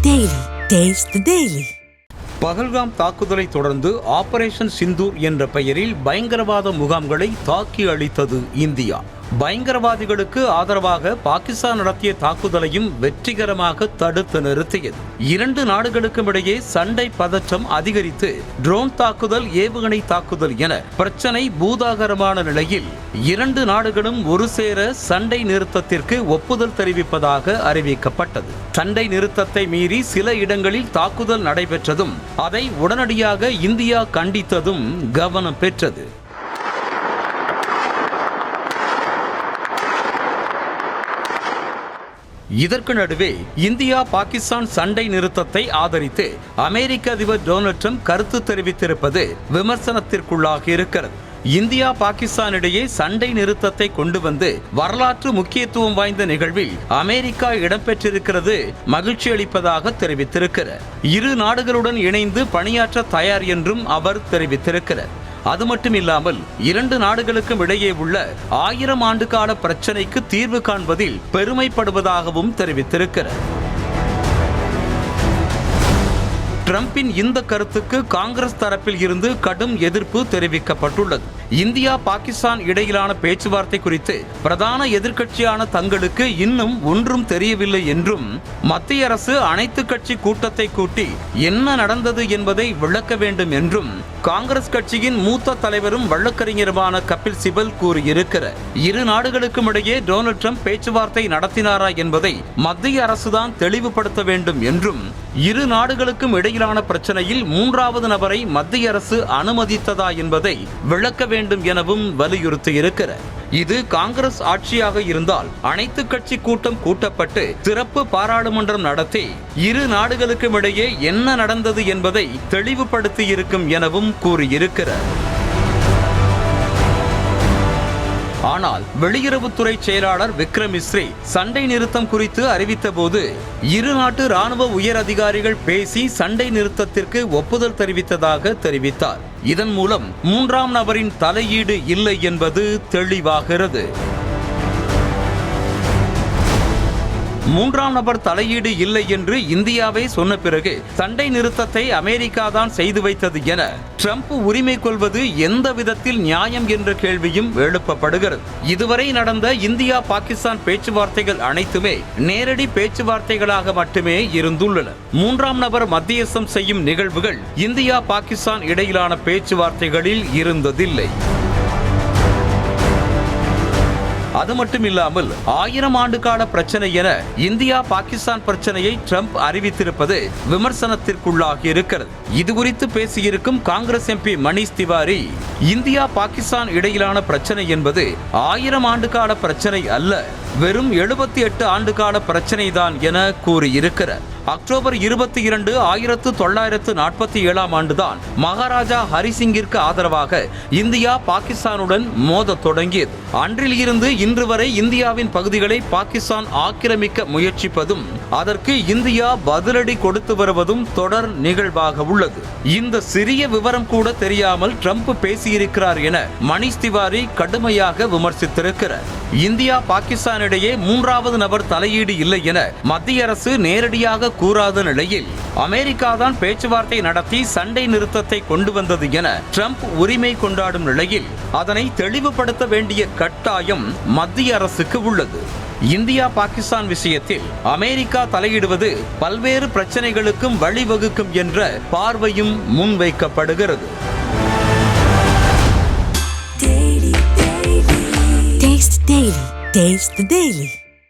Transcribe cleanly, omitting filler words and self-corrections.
Taste the Daily. Pahalgam தாக்குதலை தொடர்ந்து operation Sindoor என்ற பெயரில் பயங்கரவாத முகாம்களை தாக்கி அழித்தது இந்தியா. பயங்கரவாதிகளுக்கு ஆதரவாக பாகிஸ்தான் நடத்திய தாக்குதலையும் வெற்றிகரமாக தடுத்து நிறுத்தியது. இரண்டு நாடுகளுக்கும் இடையே சண்டை பதற்றம் அதிகரித்து ட்ரோன் தாக்குதல், ஏவுகணை தாக்குதல் என பிரச்சனை பூதாகரமான நிலையில் இரண்டு நாடுகளும் ஒரு சேர சண்டை நிறுத்தத்திற்கு ஒப்புதல் தெரிவிப்பதாக அறிவிக்கப்பட்டது. சண்டை நிறுத்தத்தை மீறி சில இடங்களில் தாக்குதல் நடைபெற்றதும் அதை உடனடியாக இந்தியா கண்டித்ததும் கவனம் பெற்றது. இதற்கு நடுவே இந்தியா பாகிஸ்தான் சண்டை நிறுத்தத்தை ஆதரித்து அமெரிக்க அதிபர் டொனால்ட் ட்ரம்ப் கருத்து தெரிவித்திருப்பது விமர்சனத்திற்குள்ளாகி இருக்கிறது. இந்தியா பாகிஸ்தான் இடையே சண்டை நிறுத்தத்தை கொண்டு வந்து வரலாற்று முக்கியத்துவம் வாய்ந்த நிகழ்வில் அமெரிக்கா இடம்பெற்றிருக்கிறது மகிழ்ச்சி அளிப்பதாக தெரிவித்திருக்கிறார். இரு நாடுகளுடன் இணைந்து பணியாற்ற தயார் என்றும் அவர் தெரிவித்திருக்கிறார். அது மட்டுமில்லாமல் இரண்டு நாடுகளுக்கும் இடையே உள்ள 1000 ஆண்டு கால பிரச்சனைக்கு தீர்வு காண்பதில் பெருமைப்படுவதாகவும் தெரிவித்திருக்கிறார். ட்ரம்பின் இந்த கருத்துக்கு காங்கிரஸ் தரப்பில் இருந்து கடும் எதிர்ப்பு தெரிவிக்கப்பட்டுள்ளது. இந்தியா பாகிஸ்தான் இடையிலான பேச்சுவார்த்தை குறித்து பிரதான எதிர்க்கட்சியான தங்களுக்கு இன்னும் ஒன்றும் தெரியவில்லை என்றும், மத்திய அரசு அனைத்து கட்சி கூட்டத்தை கூட்டி என்ன நடந்தது என்பதை விளக்க வேண்டும் என்றும் காங்கிரஸ் கட்சியின் மூத்த தலைவரும் வழக்கறிஞருமான கபில் சிபல் கூறியிருக்கிறார். இரு நாடுகளுக்கும் இடையே டொனால்ட் ட்ரம்ப் பேச்சுவார்த்தை நடத்தினாரா என்பதை மத்திய அரசுதான் தெளிவுபடுத்த வேண்டும் என்றும், இரு நாடுகளுக்கும் இடையிலான பிரச்சனையில் மூன்றாவது நபரை மத்திய அரசு அனுமதித்ததா என்பதை விளக்க வேண்டும் எனவும் வலியுறுத்தியிருக்கிறார். இது காங்கிரஸ் ஆட்சியாக இருந்தால் அனைத்து கட்சி கூட்டம் கூட்டப்பட்டு சிறப்பு பாராளுமன்றம் நடத்தி இரு நாடுகளுக்கும் இடையே என்ன நடந்தது என்பதை தெளிவுபடுத்தி இருக்கும் எனவும் கூறியிருக்கிறார். ஆனால் வெளியுறவுத்துறை செயலாளர் விக்ரம் மிஸ்ரி சண்டை நிறுத்தம் குறித்து அறிவித்த போது இரு நாட்டு ராணுவ உயர் அதிகாரிகள் பேசி சண்டை நிறுத்தத்திற்கு ஒப்புதல் தெரிவித்ததாக தெரிவித்தார். இதன் மூலம் மூன்றாம் நபரின் தலையீடு இல்லை என்பது தெளிவாகிறது. மூன்றாம் நபர் தலையீடு இல்லை என்று இந்தியாவை சொன்ன பிறகு சண்டை நிறுத்தத்தை அமெரிக்கா தான் செய்து வைத்தது என ட்ரம்ப் உரிமை கொள்வது எந்த விதத்தில் நியாயம் என்ற கேள்வியும் எழுப்பப்படுகிறது. இதுவரை நடந்த இந்தியா பாகிஸ்தான் பேச்சுவார்த்தைகள் அனைத்துமே நேரடி பேச்சுவார்த்தைகளாக மட்டுமே இருந்துள்ளன. மூன்றாம் நபர் மத்தியஸ்தம் செய்யும் நிகழ்வுகள் இந்தியா பாகிஸ்தான் இடையிலான பேச்சுவார்த்தைகளில் இருந்ததில்லை. அது மட்டுமில்லாமல் 1000 ஆண்டு கால பிரச்சனை என இந்தியா பாகிஸ்தான் பிரச்சனையை ட்ரம்ப் அறிவித்திருப்பது விமர்சனத்திற்குள்ளாகி இருக்கிறது. இது குறித்து பேசியிருக்கும் காங்கிரஸ் எம்பி மணீஷ் திவாரி, இந்தியா பாகிஸ்தான் இடையிலான பிரச்சனை என்பது 1000 ஆண்டு கால பிரச்சனை அல்ல, வெறும் 78 ஆண்டு கால பிரச்சனை தான் என கூறியிருக்கிறார். அக்டோபர் 22, 1947 ஆண்டுதான் மகாராஜா ஹரிசிங்கிற்கு ஆதரவாக இந்தியா பாகிஸ்தானுடன் மோதத் தொடங்கியது. அன்றில் இருந்து இன்று வரை இந்தியாவின் பகுதிகளை பாகிஸ்தான் ஆக்கிரமிக்க முயற்சிப்பதும் அதற்கு இந்தியா பதிலடி கொடுத்து வருவதும் தொடர் நிகழ்வாக உள்ளது. இந்த சிறிய விவரம் கூட தெரியாமல் ட்ரம்ப் பேசியிருக்கிறார் என மணீஷ் திவாரி கடுமையாக விமர்சித்திருக்கிறார். இந்தியா பாகிஸ்தான் இடையே மூன்றாவது நபர் தலையீடு இல்லை என மத்திய அரசு நேரடியாக கூறாத நிலையில் அமெரிக்கா தான் பேச்சுவார்த்தை நடத்தி சண்டை நிறுத்தத்தை கொண்டு வந்தது என ட்ரம்ப் உரிமை கொண்டாடும் நிலையில் அதனை தெளிவுபடுத்த வேண்டிய கட்டாயம் மத்திய அரசுக்கு உள்ளது. இந்தியா பாகிஸ்தான் விஷயத்தில் அமெரிக்கா தலையிடுவது பல்வேறு பிரச்சனைகளுக்கும் வழிவகுக்கும் என்ற பார்வையும் முன்வைக்கப்படுகிறது. Taste the Daily.